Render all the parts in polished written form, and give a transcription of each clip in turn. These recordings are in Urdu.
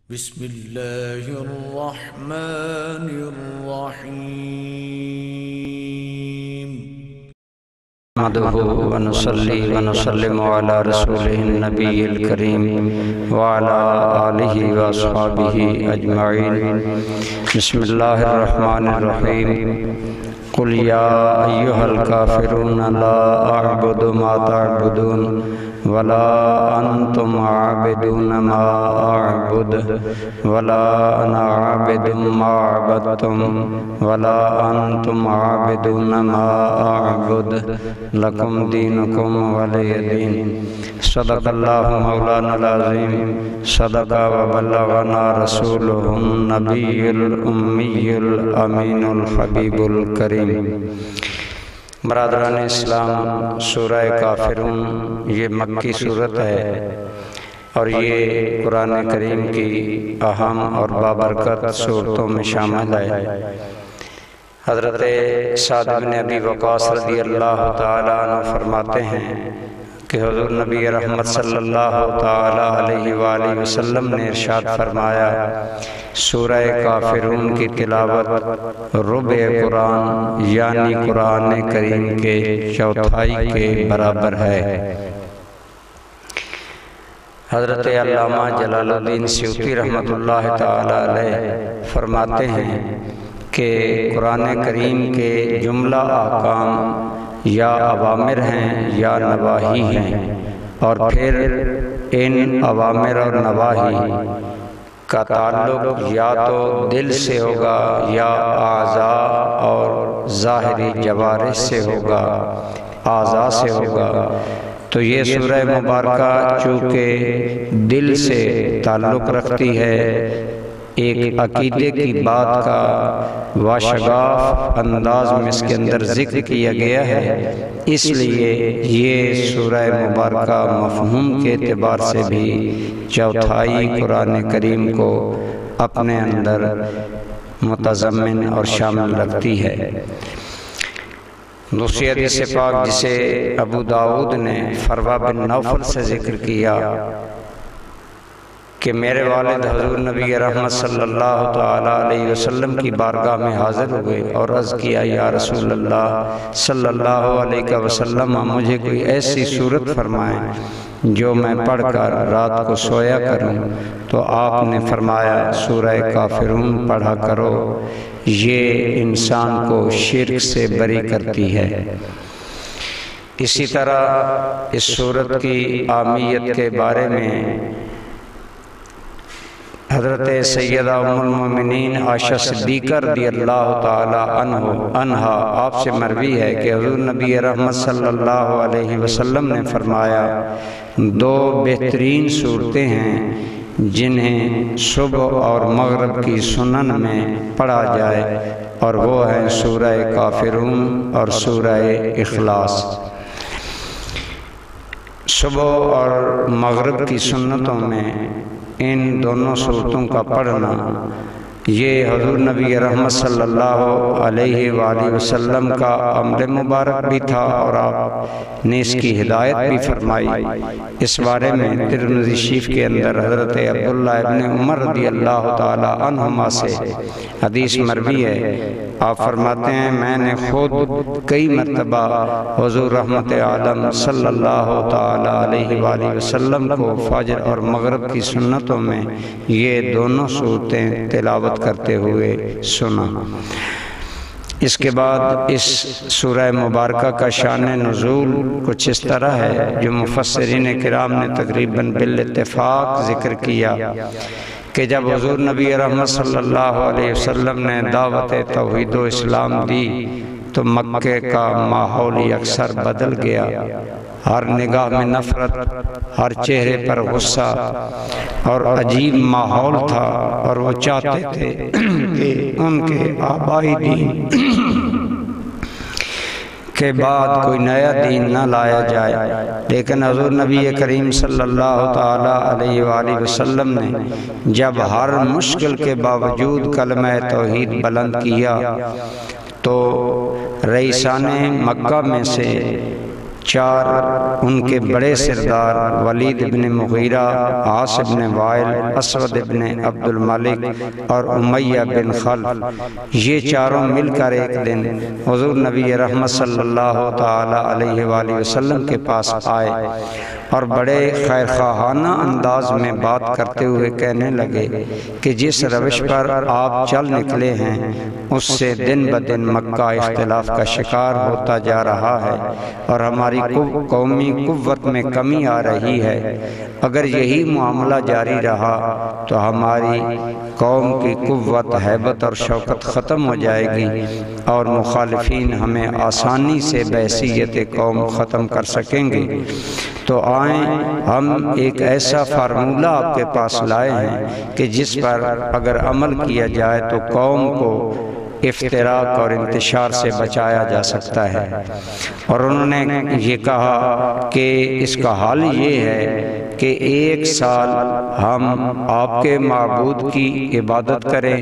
بسم الله الرحمن الرحيم نحمده ونصلي ونسلم على رسوله النبي الكريم وعلى آله وأصحابه أجمعين. بسم الله الرحمن الرحيم. قل يا أيها الكافرون لا أعبد ما تعبدون ولا أنتم عابدون ما أعبد ولا أنا عابد ما عبدتم ولا أنتم عابدون ما أعبد لكم دينكم ولي دين. صدق الله مولانا العظيم. صدق وبلغنا رسوله النبي الأمي الأمين الحبيب الكريم. برادران اسلام، سورہ کافرون یہ مکی صورت ہے اور یہ قرآن کریم کی اہم اور بابرکت صورتوں میں شامل ہے. حضرت سعد بن ابی وقاص رضی اللہ تعالیٰ عنہ فرماتے ہیں کہ حضور نبی رحمت صلی اللہ تعالیٰ علیہ وآلہ وسلم نے ارشاد فرمایا، سورہ کافرون کی تلاوت ربع قرآن یعنی قرآن کریم کے چوتھائی کے برابر ہے. حضرت علامہ جلال الدین سیوطی رحمۃ اللہ تعالیٰ علیہ فرماتے ہیں کہ قرآن کریم کے جملہ احکام یا اوامر ہیں یا نواہی ہیں، اور پھر ان اوامر اور نواہی کا تعلق یا تو دل سے ہوگا یا اعضاء اور ظاہری جوارح سے ہوگا، اعضاء سے ہوگا. تو یہ سورہ مبارکہ چونکہ دل سے تعلق رکھتی ہے، ایک عقیدے کی بات کا واشگاف انداز میں اس کے اندر ذکر کیا گیا ہے، اس لیے یہ سورہ مبارکہ مفہوم کے اعتبار سے بھی چوتھائی قرآن کریم کو اپنے اندر متضمن اور شامل رکھتی ہے. دوسری حدیث پاک جسے ابو داؤد نے فروا بن نوفل سے ذکر کیا کہ میرے والد حضور نبی رحمت صلی اللہ تعالیٰ علیہ وسلم کی بارگاہ میں حاضر ہوئے اور عرض کیا، یا رسول اللہ صلی اللہ علیہ وسلم، مجھے کوئی ایسی صورت فرمائیں جو میں پڑھ کر رات کو سویا کروں. تو آپ نے فرمایا، سورہ کافرون پڑھا کرو، یہ انسان کو شرک سے بری کرتی ہے. اسی طرح اس صورت کی اہمیت کے بارے میں حضرت سیدہ ام المومنین عائشہ صدیقہ رضی اللہ تعالی عنہا آپ سے مروی ہے کہ حضور نبی رحمت صلی اللہ علیہ وسلم نے فرمایا، دو بہترین صورتیں ہیں جنہیں صبح اور مغرب کی سنن میں پڑھا جائے، اور وہ ہیں سورہ کافرون اور سورہ اخلاص. صبح اور مغرب کی سنتوں میں ان دونوں صورتوں کا پڑھنا یہ حضور نبی رحمت صلی اللہ علیہ وآلہ وسلم کا امر مبارک بھی تھا اور آپ نے اس کی ہدایت بھی فرمائی. اس بارے میں ترمذی شریف کے اندر حضرت عبداللہ ابن عمر رضی اللہ تعالی عنہما سے حدیث مروی ہے. آپ فرماتے ہیں، میں نے خود کئی مرتبہ حضور رحمت عالم صلی اللہ تعالی علیہ وآلہ وسلم کو فجر اور مغرب کی سنتوں میں یہ دونوں صورتیں تلاوت کرتے ہوئے سنا. اس کے بعد اس سورہ مبارکہ کا شان نزول کچھ اس طرح ہے جو مفسرین کرام نے تقریباً بالاتفاق ذکر کیا کہ جب حضور نبی رحمت صلی اللہ علیہ وسلم نے دعوت توحید و اسلام دی تو مکے کا ماحول اکثر بدل گیا. ہر نگاہ میں نفرت، ہر چہرے پر غصہ اور عجیب ماحول تھا، اور وہ چاہتے تھے کہ ان کے آبائی دین کے بعد کوئی نیا دین نہ لایا جائے. لیکن حضور نبی کریم صلی اللہ تعالی علیہ وآلہ وسلم نے جب ہر مشکل کے باوجود کلمہ توحید بلند کیا تو رئیسان مکہ میں سے 4 ان کے بڑے سردار ولید بن مغیرہ، عاص بن وائل، اسود بن عبد الملک اور امیہ بن خلف، یہ چاروں مل کر ایک دن حضور نبی رحمت صلی اللہ تعالی علیہ وآلہ وسلم کے پاس آئے اور بڑے خیرخواہانہ انداز میں بات کرتے ہوئے کہنے لگے کہ جس روش پر آپ چل نکلے ہیں اس سے دن بدن مکہ اختلاف کا شکار ہوتا جا رہا ہے اور ہماری قومی قوت میں کمی آ رہی ہے۔ اگر یہی معاملہ جاری رہا تو ہماری قوم کی قوت، ہیبت اور شوکت ختم ہو جائے گی اور مخالفین ہمیں آسانی سے بحیثیت قوم ختم کر سکیں گے۔ تو آئیں ہم ایک ایسا فارمولہ آپ کے پاس لائے ہیں کہ جس پر اگر عمل کیا جائے تو قوم کو افتراق اور انتشار سے بچایا جا سکتا ہے۔ اور انہوں نے یہ کہا کہ اس کا حل یہ ہے کہ 1 سال ہم آپ کے معبود کی عبادت کریں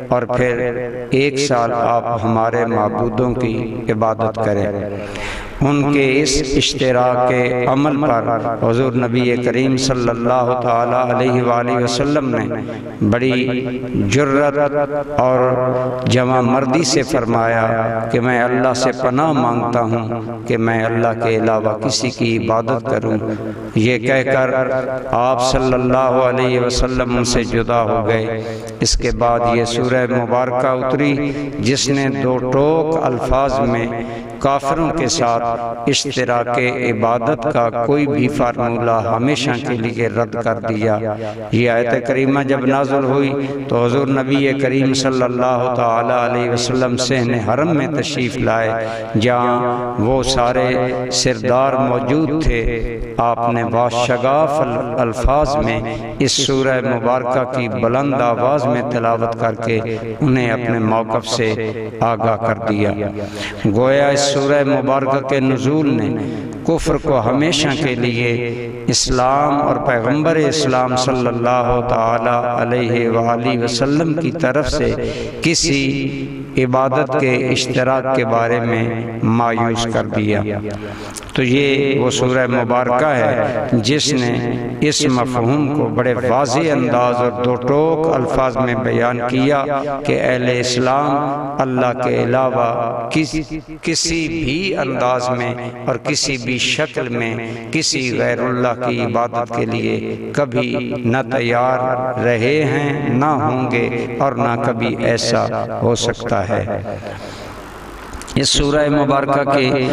اور پھر 1 سال آپ ہمارے معبودوں کی عبادت کریں۔ ان کے اس اشتراک کے عمل پر حضور نبی کریم صلی اللہ تعالی علیہ وآلہ وسلم نے بڑی جرت اور جمع مردی سے فرمایا کہ میں اللہ سے پناہ مانگتا ہوں کہ میں اللہ کے علاوہ کسی کی عبادت کروں۔ یہ کہہ کر آپ صلی اللہ علیہ وسلم ان سے جدا ہو گئے۔ اس کے بعد یہ سورہ مبارکہ اتری جس نے 2 ٹوک الفاظ میں کافروں کے ساتھ اشتراک عبادت کا کوئی بھی فارمولہ ہمیشہ کے لیے رد کر دیا۔ یہ آیت کریمہ جب نازل ہوئی تو حضور نبی کریم صلی اللہ تعالی علیہ وسلم صحن حرم میں تشریف لائے جہاں وہ سارے سردار موجود تھے۔ آپ نے باشگاف الفاظ میں اس سورہ مبارکہ کی بلند آواز میں تلاوت کر کے انہیں اپنے موقف سے آگاہ کر دیا۔ گویا اس سورہ مبارکہ کے نزول نے کفر کو ہمیشہ کے لیے اسلام اور پیغمبر اسلام صلی اللہ تعالی علیہ وآلہ وسلم کی طرف سے کسی عبادت کے اشتراک کے بارے میں مایوس کر دیا۔ تو یہ وہ سورہ مبارکہ ہے جس نے اس مفہوم کو بڑے واضح انداز اور 2 ٹوک الفاظ میں بیان کیا کہ اہل اسلام اللہ کے علاوہ کسی بھی انداز میں اور کسی بھی شکل میں کسی غیر اللہ کی عبادت کے لیے کبھی نہ تیار رہے ہیں، نہ ہوں گے اور نہ کبھی ایسا ہو سکتا ہے۔ اس سورہ مبارکہ کے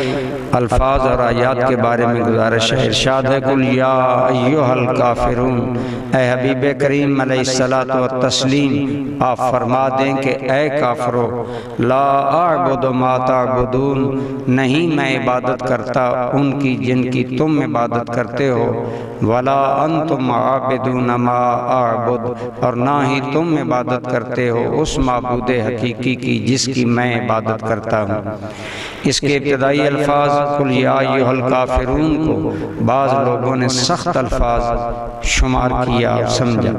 الفاظ اور آیات کے بارے میں گزارش ہے۔ ارشاد ہے قل یا ایھا الکافرون، اے حبیب کریم علیہ الصلوۃ والتسلیم آپ فرما دیں کہ اے کافرو لا اعبد ما تعبدون، نہیں میں عبادت کرتا ان کی جن کی تم عبادت کرتے ہو، ولا انتم عابدون ما اعبد، اور نہ ہی تم عبادت کرتے ہو اس معبود حقیقی کی جس کی میں عبادت کرتا ہوں۔ اس کے ابتدائی الفاظ قل یا ایھا الکافرون کو بعض لوگوں نے سخت الفاظ شمار کیا اور سمجھا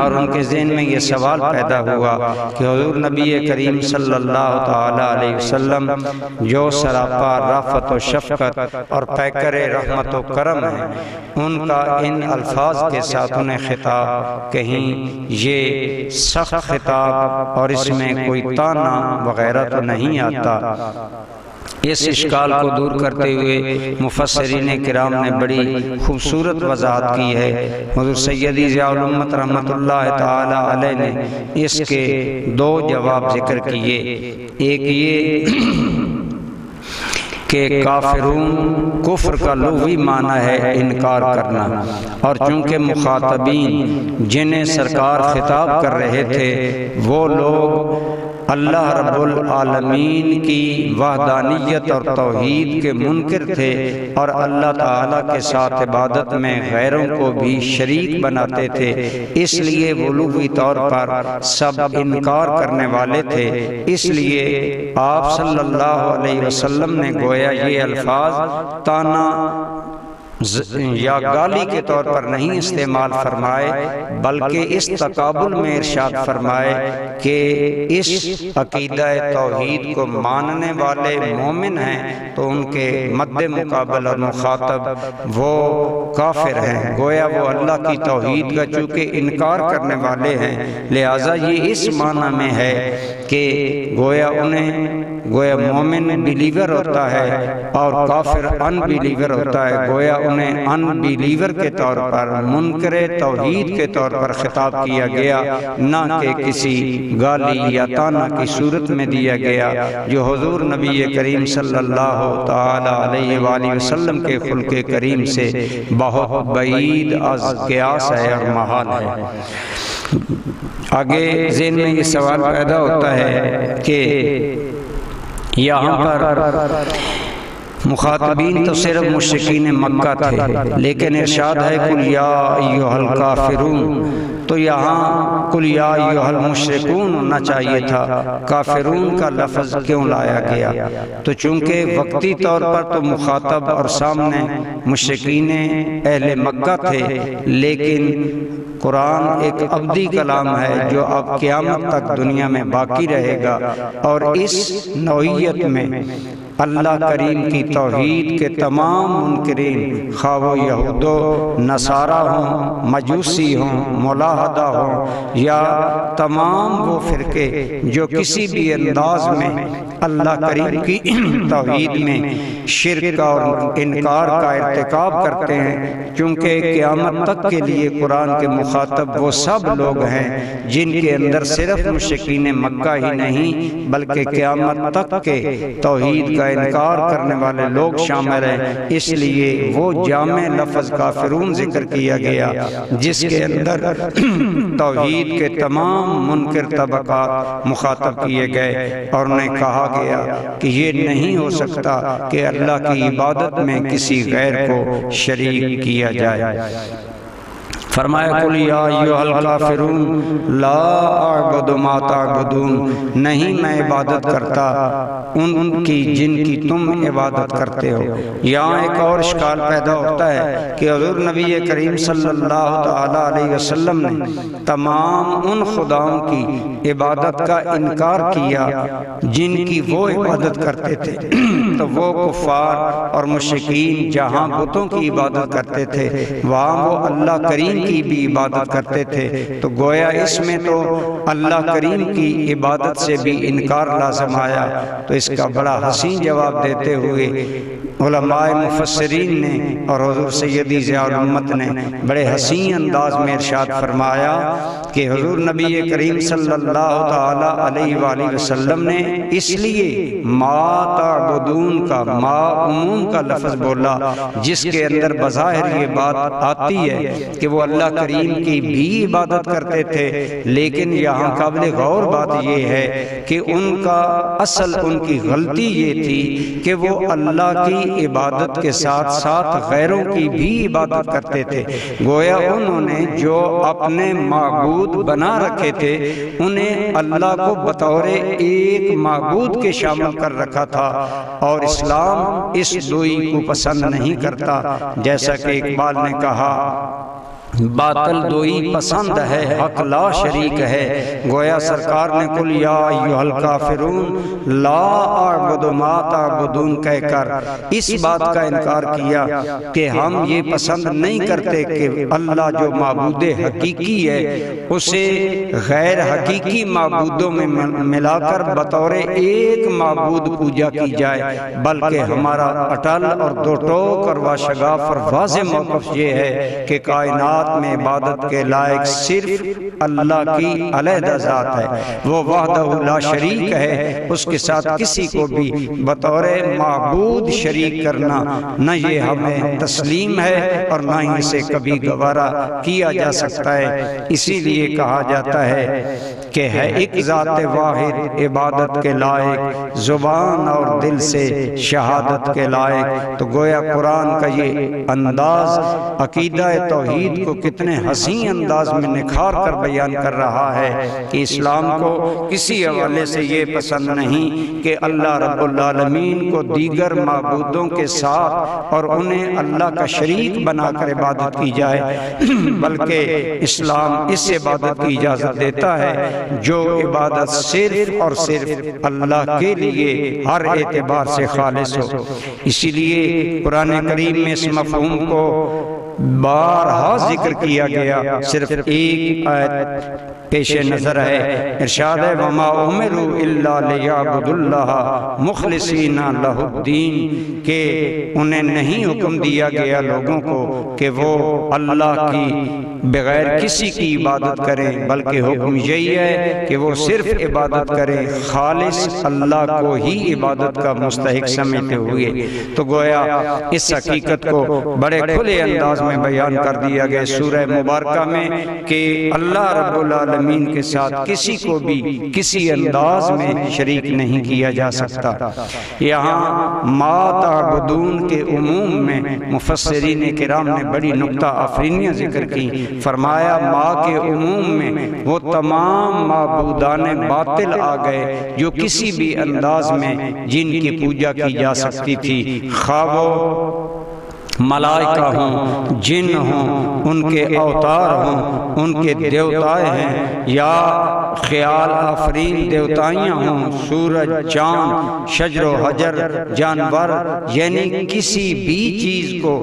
اور ان کے ذہن میں یہ سوال پیدا ہوا کہ حضور نبی کریم صلی اللہ تعالی علیہ وسلم جو سراپا رافت و شفقت اور پیکر رحمت و کرم ہے، ان کا ان الفاظ کے ساتھ انہیں خطاب کہیں یہ سخت خطاب اور اس میں کوئی طعنہ وغیرہ تو نہیں آتا۔ اس اشکال کو دور کرتے ہوئے مفسرین کرام نے بڑی خوبصورت وضاحت کی ہے۔ حضور سیدی ضیاء الامت رحمۃ اللہ تعالی علیہ نے اس کے 2 جواب ذکر کیے۔ ایک یہ کہ کافرون کفر کا لغوی معنی ہے انکار کرنا، اور چونکہ مخاطبین جنہیں سرکار خطاب کر رہے تھے وہ لوگ اللہ رب العالمین کی وحدانیت اور توحید کے منکر تھے اور اللہ تعالیٰ کے ساتھ عبادت میں غیروں کو بھی شریک بناتے تھے، اس لیے وہ لغوی طور پر سب انکار کرنے والے تھے۔ اس لیے آپ صلی اللہ علیہ وسلم نے گویا یہ الفاظ طعنہ یا گالی کے طور پر نہیں استعمال فرمائے، بلکہ اس تقابل میں ارشاد فرمائے کہ اس عقیدہ توحید کو ماننے والے مومن ہیں تو ان کے مد مقابل اور مخاطب وہ کافر ہیں، گویا وہ اللہ کی توحید کا چونکہ انکار کرنے والے ہیں، لہٰذا یہ اس معنی میں ہے کہ گویا مومن بلیور ہوتا ہے اور کافر ان بلیور ہوتا ہے، گویا انہیں ان بلیور کے طور پر، منکر توحید کے طور پر خطاب کیا گیا، نہ کہ کسی گالی یا طعنہ کی صورت میں دیا گیا، جو حضور نبی کریم صلی اللہ تعالی علیہ وآلہ وسلم کے خلق کریم سے بہت بعید از قیاس ہے اور محال ہے۔ آگے ذہن میں یہ سوال پیدا ہوتا ہے کہ یہاں پر مخاطبین تو صرف مشرکین مکہ تھے، لیکن ارشاد ہے قل یا ایھا الکافرون، تو یہاں قل یا ایھا المشرکون ہونا چاہیے تھا، کافرون کا لفظ کیوں لایا گیا؟ تو چونکہ وقتی طور پر تو مخاطب اور سامنے مشرکین اہل مکہ تھے، لیکن قرآن ایک ابدی کلام ہے جو اب قیامت تک دنیا میں باقی رہے گا، اور اس نوعیت میں اللہ کریم کی توحید کے تمام منکرین، خواہ وہ یہود و نصارہ ہوں، مجوسی ہوں، ملاحدہ ہوں، یا تمام وہ فرقے جو کسی بھی انداز میں اللہ کریم کی توحید میں شرک اور انکار کا ارتکاب کرتے ہیں، چونکہ قیامت تک کے لیے قرآن کے مخاطب وہ سب لوگ ہیں جن کے اندر صرف مشرکین مکہ ہی نہیں بلکہ قیامت تک کے توحید کا انکار کرنے والے لوگ شامل ہیں، اس لیے وہ جامع لفظ کافرون ذکر کیا گیا جس کے اندر توحید کے تمام منکر طبقات مخاطب کیے گئے، اور انہیں کہا گیا کہ یہ نہیں ہو سکتا کہ اللہ کی عبادت میں کسی غیر کو شریک کیا جائے۔ فرمایا قل یا ایھا الکافرون لا اعبد ما تعبدون، نہیں میں عبادت کرتا ان کی جن کی تم عبادت کرتے ہو۔ یہاں ایک اور اشکال پیدا ہوتا ہے کہ حضور نبی کریم صلی اللہ تعالی علیہ وسلم نے تمام ان خداؤں کی عبادت کا انکار کیا جن کی وہ عبادت کرتے تھے، تو وہ کفار اور مشرکین جہاں بتوں کی عبادت کرتے تھے وہاں وہ اللہ کریم کی بھی عبادت کرتے تھے، تو گویا اس میں تو اللہ کریم کی عبادت سے بھی انکار لازم آیا۔ تو اس کا بڑا حسین جواب دیتے ہوئے علماء مفسرین نے اور حضور سیدی ضیاء الامت نے بڑے حسین انداز میں ارشاد فرمایا کہ حضور نبی کریم صلی اللہ تعالی علیہ وآلہ وسلم نے اس لیے ما تعبدون کا ما عموم کا لفظ بولا جس کے اندر بظاہر یہ بات آتی ہے کہ وہ اللہ کریم کی بھی عبادت کرتے تھے، لیکن یہاں قابل غور بات یہ ہے کہ ان کا اصل ان کی غلطی یہ تھی کہ وہ اللہ کی عبادت کے ساتھ ساتھ غیروں کی بھی عبادت کرتے تھے، گویا انہوں نے جو اپنے معبود بنا رکھے تھے انہیں اللہ کو بطور ایک معبود کے شامل کر رکھا تھا، اور اسلام اس دوئی کو پسند نہیں کرتا، جیسا کہ اقبال نے کہا باطل دوئی پسند ہے حق لا شریک ہے، گویا سرکار نے قل یا ایھا الکافرون لا اعبد ما تعبدون کہہ کر اس بات کا انکار کیا کہ ہم یہ پسند نہیں کرتے کہ اللہ جو معبود حقیقی ہے اسے غیر حقیقی معبودوں میں ملا کر بطور ایک معبود پوجا کی جائے، بلکہ ہمارا اٹل اور دو ٹوک اور واشگاف اور واضح موقف یہ ہے کہ کائنات میں عبادت کے لائق صرف اللہ کی علیحدہ ذات ہے، وہ وحدہ لا شریک ہے، اس کے ساتھ کسی کو بھی بطور معبود شریک کرنا نہ یہ ہمیں تسلیم ہے اور نہ ہی اسے کبھی گوارا کیا جا سکتا ہے۔ اسی لیے کہا جاتا ہے کہ ہے ایک ذات واحد عبادت کے لائق، زبان اور دل سے شہادت کے لائق۔ تو گویا قرآن کا یہ انداز عقیدہ توحید کو کتنے حسین انداز میں نکھار کر بیان کر رہا ہے کہ اسلام کو کسی حوالے سے یہ پسند نہیں کہ اللہ رب العالمین کو دیگر معبودوں کے ساتھ اور انہیں اللہ کا شریک بنا کر عبادت کی جائے، بلکہ اسلام اس عبادت کی اجازت دیتا ہے جو عبادت صرف اور صرف اللہ کے لیے ہر اعتبار سے خالص ہو۔ اسی لیے قرآن کریم میں اس مفہوم کو بارہا ذکر کیا گیا، صرف ایک آیت پیش نظر ہے۔ ارشاد ہے وَمَا أُمِرُوا إِلَّا لِيَعْبُدُوا اللَّهَ مُخْلِصِينَ لَهُ الدِّينَ، کہ انہیں نہیں حکم دیا گیا لوگوں کو کہ وہ اللہ کی بغیر کسی کی عبادت کریں، بلکہ حکم یہی ہے کہ وہ صرف عبادت کریں خالص اللہ کو ہی عبادت کا مستحق سمجھتے ہوئے۔ تو گویا اس حقیقت کو بڑے کھلے انداز میں بیان کر دیا گیا سورہ مبارکہ میں کہ اللہ رب العالمین کے ساتھ کسی کو بھی کسی انداز میں شریک نہیں کیا جا سکتا۔ یہاں ما تعبدون کے عموم میں مفسرین کرام نے بڑی نکتہ آفرینیاں ذکر کی۔ فرمایا ما کے عموم میں وہ تمام معبودان باطل آ گئے جو کسی بھی انداز میں جن کی پوجا کی جا سکتی تھی، خواہ وہ ملائکہ ہوں، جن ہوں، ان کے اوتار ہوں، ان کے دیوتائے ہیں، یا خیال آفرین دیوتائیاں ہوں، سورج، چاند، شجر و حجر، جانور، یعنی کسی بھی چیز کو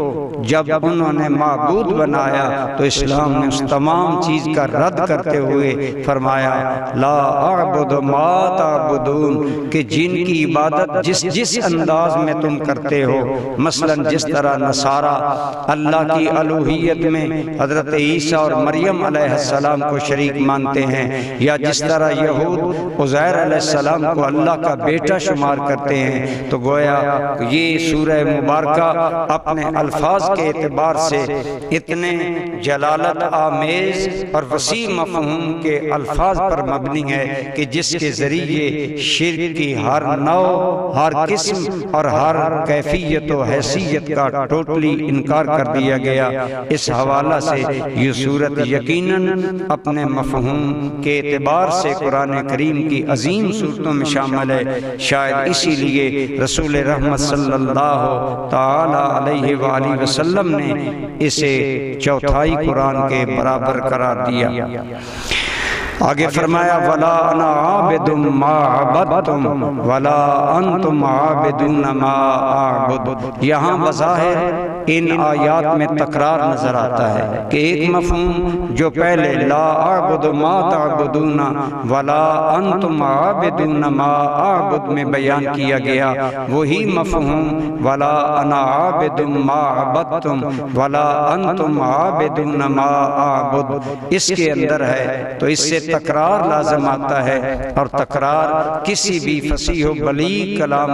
جب انہوں نے معبود بنایا تو اسلام نے اس تمام چیز کا رد کرتے ہوئے فرمایا لا اعبد ما تعبدون، کہ جن کی عبادت جس انداز میں تم کرتے ہو، مثلا جس طرح نصارہ اللہ کی الوہیت میں حضرت عیسیٰ اور مریم علیہ السلام کو شریک مانتے ہیں، یا جس طرح یہود عزیر علیہ السلام کو اللہ کا بیٹا شمار کرتے ہیں، تو گویا یہ سورہ مبارکہ اپنے الفاظ کے اعتبار سے اتنے جلالت آمیز اور وسیع مفہوم کے الفاظ پر مبنی ہے کہ جس کے ذریعے شرک کی ہر نوع، ہر قسم اور ہر کیفیت و حیثیت کا ٹوٹلی انکار کر دیا گیا۔ اس حوالہ سے یہ صورت یقیناً اپنے مفہوم کے اعتبار سے قرآن کریم کی عظیم صورتوں میں شامل ہے۔ شاید اسی لیے رسول رحمت صلی اللہ تعالی علیہ وآلہ وسلم نے اسے چوتھائی قرآن کے برابر قرار دیا۔ آگے فرمایا وَلَا أَنَا عَابِدٌ مَا عَبَدْتُمْ وَلَا أَنْتُمْ عَابِدُونَ مَا أَعْبُدُ۔ یہاں بظاہر ان آیات میں تکرار نظر آتا ہے کہ ایک مفہوم جو پہلے لا اعبد ما تعبدون ولا انتم عابدون ما اعبد میں بیان کیا گیا، وہی مفہوم ولا انا عابد ما عبدتم ولا انتم عابدون ما اعبد اس کے اندر ہے، تو اس سے تکرار لازم آتا ہے، اور تکرار کسی بھی فصیح و بلیغ کلام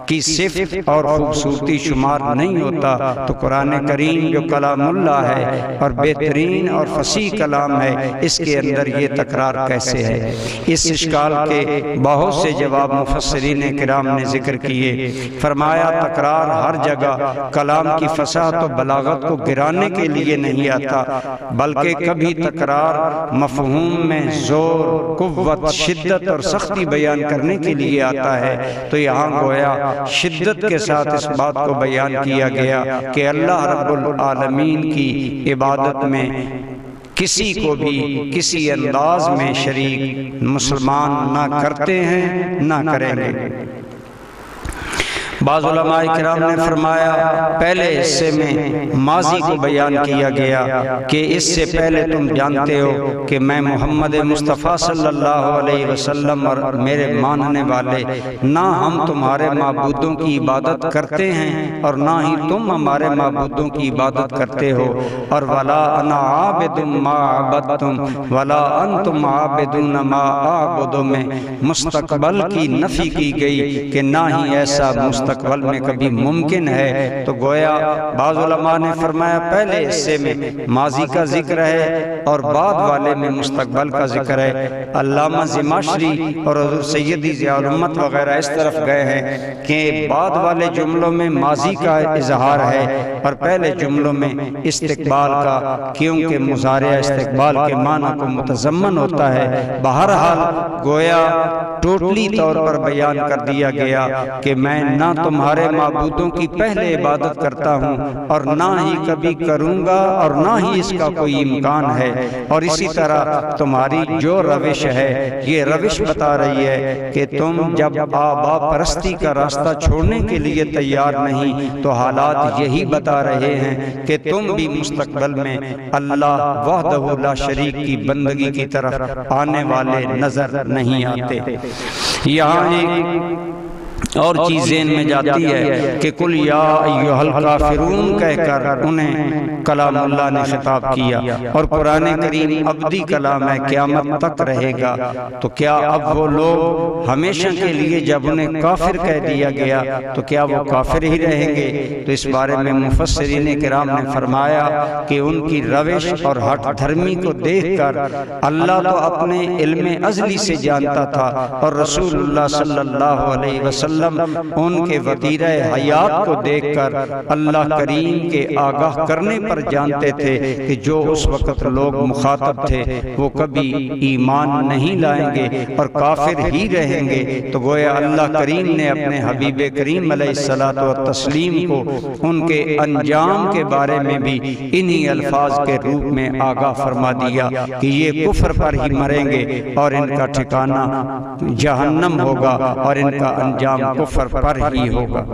کی صفت اور خوبصورتی شمار نہیں ہوتا۔ تو قرآن کریم جو کلام اللہ ہے اور بہترین اور فصیح کلام ہے، اس کے اندر یہ تکرار کیسے ہے؟ اس اشکال کے بہت سے جواب مفسرین کرام نے ذکر کیے۔ فرمایا تکرار ہر جگہ کلام کی فصاحت و بلاغت کو گرانے کے لیے نہیں آتا، بلکہ کبھی تکرار مفہوم میں زور، قوت، شدت اور سختی بیان کرنے کے لیے آتا ہے۔ تو یہاں گویا شدت کے ساتھ اس بات کو بیان کیا گیا کہ اللہ رب العالمین کی عبادت میں کسی کو بھی کسی انداز میں شریک مسلمان نہ کرتے ہیں نہ کریں گے۔ بعض علماء کرام نے فرمایا پہلے حصے میں ماضی کو بیان کیا گیا کہ اس سے پہلے تم جانتے ہو کہ میں محمد مصطفیٰ صلی اللہ علیہ وسلم اور میرے ماننے والے نہ ہم تمہارے معبودوں کی عبادت کرتے ہیں اور نہ ہی تم ہمارے معبودوں کی عبادت کرتے ہو، اور ولا انا عابد ما عبدتم ولا انتم عابدون ما اعبد میں مستقبل کی نفی کی گئی کہ نہ ہی ایسا مستقبل مستقبل میں کبھی ممکن ہے، تو گویا بعض علماء نے فرمایا پہلے حصے میں ماضی کا ذکر ہے اور بعد والے میں مستقبل کا ذکر ہے۔ علامہ زماشری اور حضور سیدی ضیاء الامت وغیرہ اس طرف گئے ہیں کہ بعد والے جملوں میں ماضی کا اظہار ہے اور پہلے جملوں میں استقبال کا، کیونکہ مضارع استقبال کے معنی کو متضمن ہوتا ہے۔ بہرحال گویا ٹوٹلی طور پر بیان کر دیا گیا کہ میں نہ تمہارے معبودوں کی پہلے عبادت کرتا ہوں اور نہ ہی کبھی کروں گا اور نہ ہی اس کا کوئی امکان ہے، اور اسی طرح تمہاری جو روش ہے یہ روش بتا رہی ہے کہ تم جب آبا پرستی کا راستہ چھوڑنے کے لیے تیار نہیں تو حالات یہی بتا رہے ہیں کہ تم بھی مستقبل میں اللہ وحدہ لا شریک کی بندگی کی طرف آنے والے نظر نہیں آتے۔ یہاں ایک اور چیز ذہن میں جاتی ہے کہ قل یا ایھا الکافرون کہہ کر انہیں کلام اللہ نے خطاب کیا، اور قرآن کریم ابدی کلام ہے، قیامت تک رہے گا، تو کیا اب وہ لوگ ہمیشہ کے لیے جب انہیں کافر کہہ دیا گیا تو کیا وہ کافر ہی رہیں گے؟ تو اس بارے میں مفسرین کرام نے فرمایا کہ ان کی روش اور ہٹ دھرمی کو دیکھ کر اللہ تو اپنے علم ازلی سے جانتا تھا، اور رسول اللہ صلی اللہ علیہ وسلم ان کے وتیرہ حیات کو دیکھ کر اللہ کریم کے آگاہ کرنے پر جانتے تھے کہ جو اس وقت لوگ مخاطب تھے وہ کبھی ایمان نہیں لائیں گے اور کافر ہی رہیں گے۔ تو گویا اللہ کریم نے اپنے حبیب کریم علیہ الصلوۃ والتسلیم کو ان کے انجام کے بارے میں بھی انہی الفاظ کے روپ میں آگاہ فرما دیا کہ یہ کفر پر ہی مریں گے اور ان کا ٹھکانہ جہنم ہوگا اور ان کا انجام کفر پر ہی ہوگا۔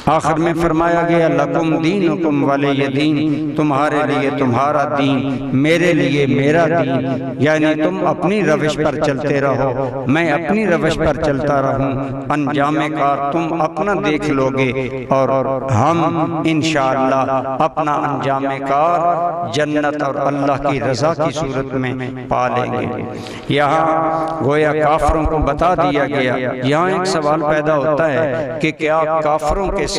آخر میں فرمایا گیا لکم دینکم ولی دین، تمہارے لیے تمہارا دین، میرے لیے میرا دین، یعنی تم اپنی روش پر چلتے رہو، میں اپنی روش پر چلتا رہوں، انجام کار تم اپنا دیکھ لو گے اور ہم انشاءاللہ اپنا انجام کار جنت اور اللہ کی رضا کی صورت میں پا لیں گے۔ یہاں گویا کافروں کو بتا دیا گیا۔ یہاں ایک سوال پیدا ہوتا ہے کہ کیا کافروں کے ساتھ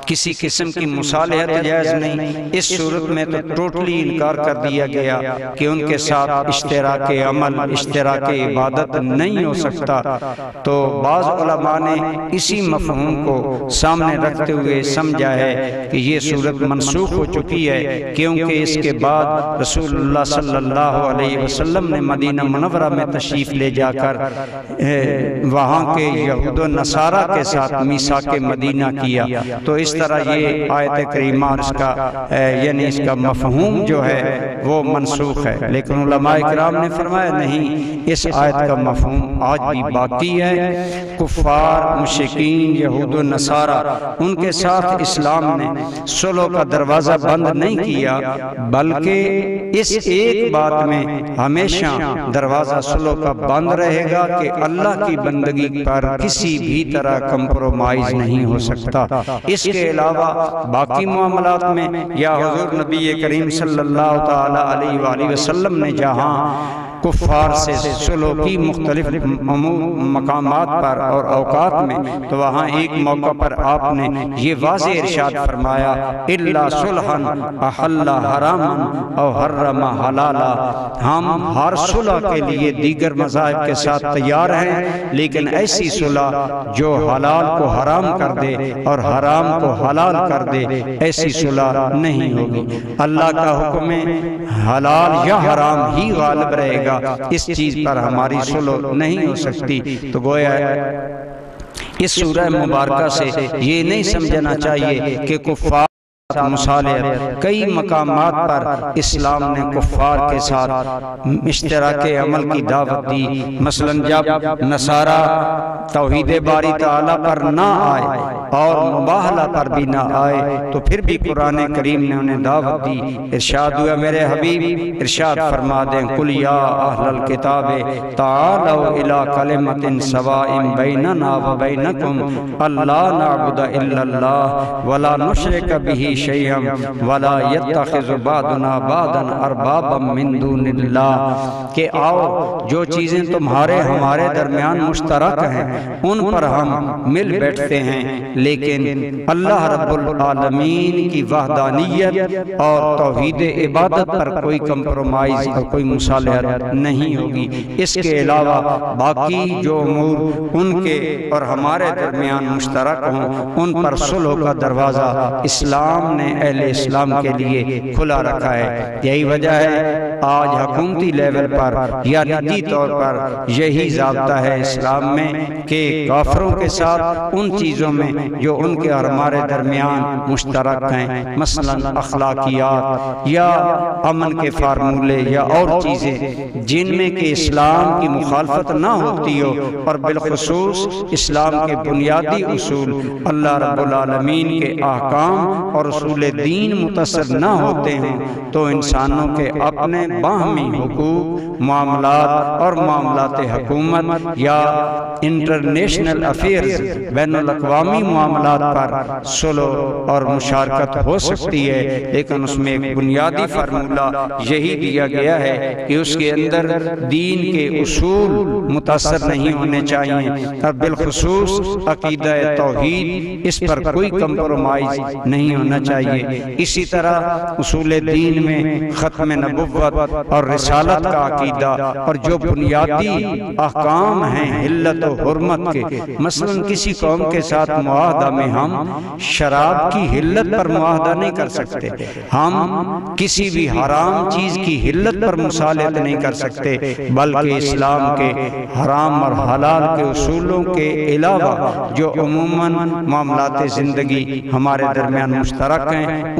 کسی قسم کی مصالحت جائز نہیں؟ اس صورت میں تو ٹوٹلی انکار کر دیا گیا کہ ان کے ساتھ اشتراک عمل، اشتراک عبادت نہیں ہو سکتا۔ تو بعض علماء نے اسی مفہوم کو سامنے رکھتے ہوئے سمجھا ہے کہ یہ صورت منسوخ ہو چکی ہے، کیونکہ اس کے بعد رسول اللہ صلی اللہ علیہ وسلم نے مدینہ منورہ میں تشریف لے جا کر وہاں کے یہود و نصارہ کے ساتھ میثاق مدینہ کیا، تو اس طرح یہ آیت کریمہ اور اس کا یعنی اس کا مفہوم جو ہے وہ منسوخ ہے۔ لیکن علماء کرام نے فرمایا نہیں، اس آیت کا مفہوم آج بھی باقی ہے۔ کفار، مشرکین، یہود و نصارہ، ان کے ساتھ اسلام نے صلح کا دروازہ بند نہیں کیا، بلکہ اس ایک بات میں ہمیشہ دروازہ صلح کا بند رہے گا کہ اللہ کی بندگی پر کسی بھی طرح کمپرومائز نہیں ہو سکتا۔ اس کے علاوہ باقی معاملات میں یا حضور نبی کریم صلی اللہ تعالی علیہ وآلہ وسلم نے جہاں کفار سے صلح کی مختلف مقامات پر اور اوقات میں، تو وہاں ایک موقع پر آپ نے یہ واضح ارشاد فرمایا الا صلحا احل حراما او حرم حلالا، ہم ہر صلح کے لیے دیگر مذاہب کے ساتھ تیار ہیں، لیکن ایسی صلح جو حلال کو حرام کر دے اور حرام کو حلال کر دے، ایسی صلح نہیں ہوگی۔ اللہ کا حکم ہے حلال یا حرام ہی غالب رہے گا، اس چیز پر ہماری صلح نہیں ہو سکتی۔ تو گویا اس سورہ مبارکہ سے یہ نہیں سمجھنا چاہیے کہ کفار مصالحت، کئی مقامات پر اسلام نے کفار کے ساتھ اشتراک عمل کی دعوت دی۔ مثلا جب نصارہ توحید باری تعالیٰ پر نہ آئے اور مباہلہ پر بھی نہ آئے تو پھر بھی قرآن کریم نے انہیں دعوت دی۔ ارشاد ہوا میرے حبیب ارشاد فرما دیں قل یا اہل الکتاب تعالوا الی کلمۃ سواء بیننا وبینکم الا نعبد الا اللہ ولا نشرک بہ شیئا ولا یتخذ بعضنا بعضا اربابا من دون اللہ، کہ آؤ جو چیزیں تمہارے ہمارے درمیان مشترک ہیں ان پر ہم مل بیٹھتے ہیں، لیکن اللہ رب العالمین کی وحدانیت اور توحید عبادت پر کوئی کمپرومائز اور کوئی مصالحت نہیں ہوگی۔ اس کے علاوہ باقی جو امور ان کے اور ہمارے درمیان مشترک ہوں ان پر صلح کا دروازہ اسلام نے اہل اسلام کے لیے کھلا رکھا ہے۔ یہی وجہ ہے آج حکومتی لیول پر یا نجی طور پر یہی ضابطہ ہے اسلام میں کہ کافروں کے ساتھ ان چیزوں میں جو ان کے اور ہمارے درمیان مشترک ہیں، مثلا اخلاقیات یا امن کے فارمولے یا اور چیزیں جن میں کہ اسلام کی مخالفت نہ ہوتی ہو، اور بالخصوص اسلام کے بنیادی اصول اللہ رب العالمین کے احکام اور اصول دین متصر نہ ہوتے ہیں، تو انسانوں کے اپنے باہمی حقوق، معاملات اور معاملات حکومت یا انٹرنیشنل افیئرز بین الاقوامی معاملات پر صلح اور مشارکت ہو سکتی ہے، لیکن اس میں ایک بنیادی فارمولہ یہی دیا گیا ہے کہ اس کے اندر دین کے اصول متاثر نہیں ہونے چاہیے، اور بالخصوص عقیدہ توحید اس پر کوئی کمپرومائز نہیں ہونا چاہیے۔ اسی طرح اصول دین میں ختم نبوت اور رسالت کا عقیدہ اور جو بنیادی احکام ہیں حلت و حرمت کے، مثلا کسی قوم کے ساتھ معاہدہ میں ہم شراب کی حلت پر معاہدہ نہیں کر سکتے، ہم کسی بھی حرام چیز کی حلت پر مصالحت نہیں کر سکتے، بلکہ اسلام کے حرام اور حلال کے اصولوں کے علاوہ جو عموماً معاملات زندگی ہمارے درمیان مشترک ہیں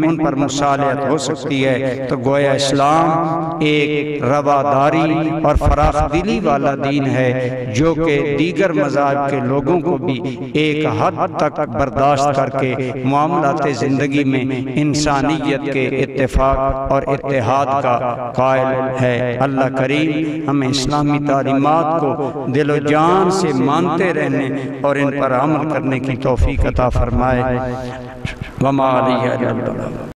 ان پر مصالحت ہو سکتی ہے۔ تو گویا اسلام ایک رواداری اور فراخ دلی والا دین ہے جو کہ دیگر مذاہب کے لوگوں کو بھی ایک حد تک برداشت کر کے معاملات زندگی میں انسانیت کے اتفاق اور اتحاد کا قائل ہے۔ اللہ کریم ہمیں اسلامی تعلیمات کو دل و جان سے مانتے رہنے اور ان پر عمل کرنے کی توفیق عطا فرمائے۔ وما علیہ